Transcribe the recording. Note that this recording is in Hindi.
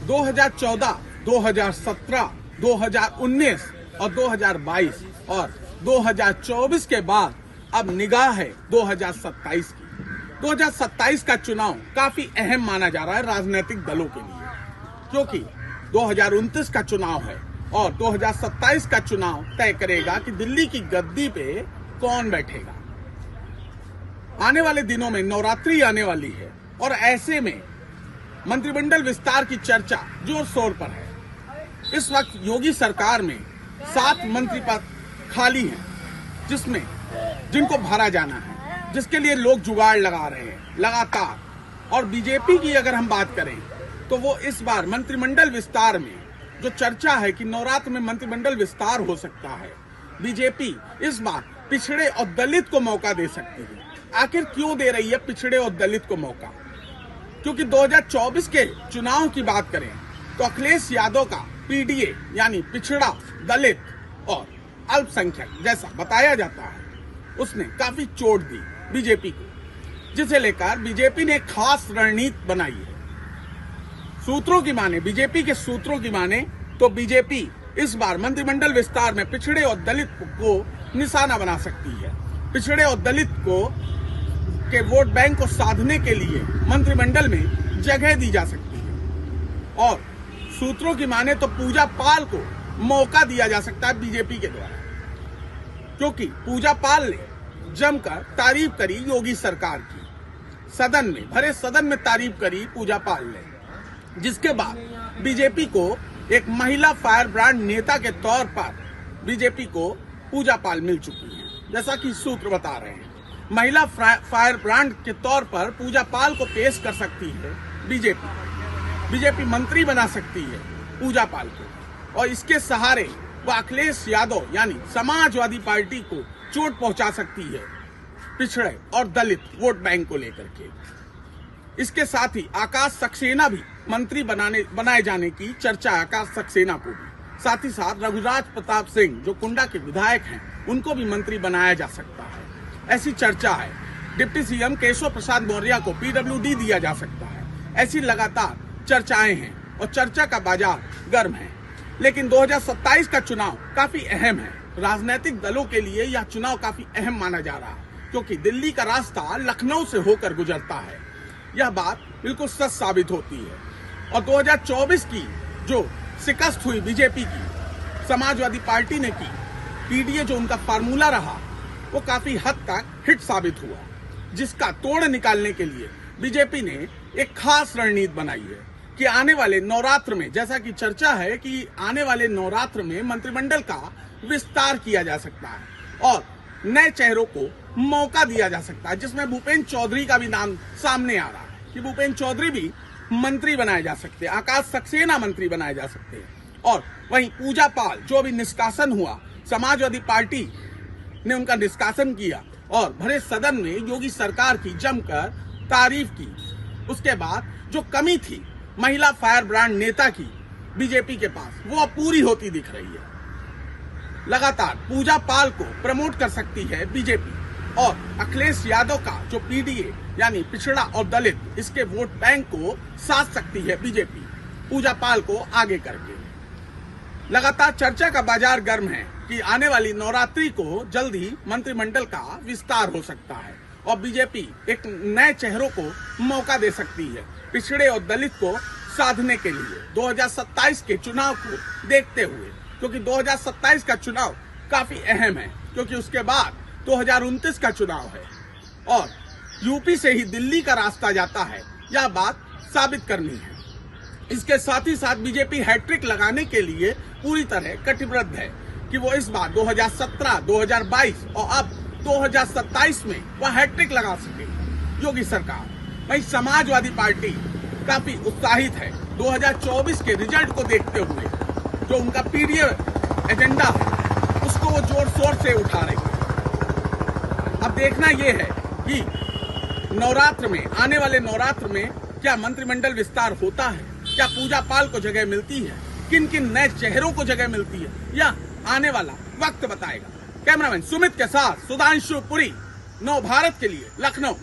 2014, 2017, 2019 और 2022 और 2024 के बाद अब निगाह है 2027 की। 2027 का चुनाव काफी अहम माना जा रहा है राजनीतिक दलों के लिए, क्योंकि 2029 का चुनाव है और 2027 का चुनाव तय करेगा कि दिल्ली की गद्दी पे कौन बैठेगा। आने वाले दिनों में नवरात्रि आने वाली है और ऐसे में मंत्रिमंडल विस्तार की चर्चा जोर शोर पर है। इस वक्त योगी सरकार में 7 मंत्री पद खाली हैं, जिनको भरा जाना है, जिसके लिए लोग जुगाड़ लगा रहे हैं लगातार। और बीजेपी की अगर हम बात करें तो वो इस बार मंत्रिमंडल विस्तार में जो चर्चा है कि नवरात्र में मंत्रिमंडल विस्तार हो सकता है, बीजेपी इस बार पिछड़े और दलित को मौका दे सकती है। आखिर क्यों दे रही है पिछड़े और दलित को मौका? क्योंकि 2024 के चुनाव की बात करें तो अखिलेश यादव का पीडीए यानी पिछड़ा, दलित और अल्पसंख्यक जैसा बताया जाता है, उसने काफी चोट दी बीजेपी को, जिसे लेकर बीजेपी ने खास रणनीति बनाई है। सूत्रों की माने, बीजेपी के सूत्रों की माने तो बीजेपी इस बार मंत्रिमंडल विस्तार में पिछड़े और दलित को निशाना बना सकती है। पिछड़े और दलित के वोट बैंक को साधने के लिए मंत्रिमंडल में जगह दी जा सकती है और सूत्रों की माने तो पूजा पाल को मौका दिया जा सकता है बीजेपी के द्वारा, क्योंकि पूजा पाल ने जमकर तारीफ करी योगी सरकार की। भरे सदन में तारीफ करी पूजा पाल ने, जिसके बाद बीजेपी को एक महिला फायर ब्रांड नेता के तौर पर बीजेपी को पूजा पाल मिल चुकी है। जैसा कि सूत्र बता रहे हैं, महिला फायर ब्रांड के तौर पर पूजा पाल को पेश कर सकती है बीजेपी मंत्री बना सकती है पूजा पाल को, और इसके सहारे वह अखिलेश यादव यानी समाजवादी पार्टी को चोट पहुंचा सकती है पिछड़े और दलित वोट बैंक को लेकर के। इसके साथ ही आकाश सक्सेना भी मंत्री बनाए जाने की चर्चा है। आकाश सक्सेना को भी, साथ ही साथ रघुराज प्रताप सिंह जो कुंडा के विधायक हैं, उनको भी मंत्री बनाया जा सकता है, ऐसी चर्चा है। डिप्टी सीएम केशव प्रसाद मौर्य को पीडब्ल्यूडी दिया जा सकता है। ऐसी लगातार चर्चाएं हैं और चर्चा का बाजार गर्म है। लेकिन 2027 का चुनाव काफी अहम है राजनीतिक दलों के लिए। यह चुनाव काफी अहम माना जा रहा है, क्योंकि दिल्ली का रास्ता लखनऊ से होकर गुजरता है। यह बात बिल्कुल सच साबित होती है। और 2024 की जो शिकस्त हुई बीजेपी की, समाजवादी पार्टी ने की, पीडीए जो उनका फार्मूला रहा, वो काफी हद तक हिट साबित हुआ, जिसका तोड़ निकालने के लिए बीजेपी ने एक खास रणनीति बनाई है कि आने वाले नवरात्र में, जैसा कि चर्चा है कि आने वाले नवरात्र में मंत्रिमंडल का विस्तार किया जा सकता है और नए चेहरों को मौका दिया जा सकता है, जिसमें भूपेंद्र चौधरी का भी नाम सामने आ रहा है कि भूपेंद्र चौधरी भी मंत्री बनाए जा सकते हैं, आकाश सक्सेना मंत्री बनाए जा सकते हैं। और वहीं पूजा पाल जो भी निष्कासन हुआ, समाजवादी पार्टी ने उनका निष्कासन किया और भरे सदन में योगी सरकार की जमकर तारीफ की। उसके बाद जो कमी थी महिला फायर ब्रांड नेता की बीजेपी के पास, वो अब पूरी होती दिख रही है। लगातार पूजा पाल को प्रमोट कर सकती है बीजेपी और अखिलेश यादव का जो पीडीए यानी पिछड़ा और दलित, इसके वोट बैंक को साध सकती है बीजेपी पूजा पाल को आगे करके। लगातार चर्चा का बाजार गर्म है कि आने वाली नवरात्रि को जल्द ही मंत्रिमंडल का विस्तार हो सकता है और बीजेपी एक नए चेहरों को मौका दे सकती है पिछड़े और दलित को साधने के लिए 2027 के चुनाव को देखते हुए, क्योंकि 2027 का चुनाव काफी अहम है, क्योंकि उसके बाद 2029 का चुनाव है और यूपी से ही दिल्ली का रास्ता जाता है। यह बात साबित करनी है। इसके साथ ही साथ बीजेपी हैट्रिक लगाने के लिए पूरी तरह कटिबद्ध है कि वो इस बार 2017, 2022 और अब 2027 में वह हैट्रिक लगा सके योगी सरकार। वहीं समाजवादी पार्टी काफी उत्साहित है 2024 के रिजल्ट को देखते हुए। जो उनका पीडीए एजेंडा है उसको वो जोर शोर से उठा रही है। अब देखना ये है कि नवरात्र में, आने वाले नवरात्र में क्या मंत्रिमंडल विस्तार होता है, क्या पूजा पाल को जगह मिलती है, किन किन नए चेहरों को जगह मिलती है, या आने वाला वक्त बताएगा। कैमरामैन सुमित के साथ सुधांशु पुरी, नव भारत के लिए लखनऊ।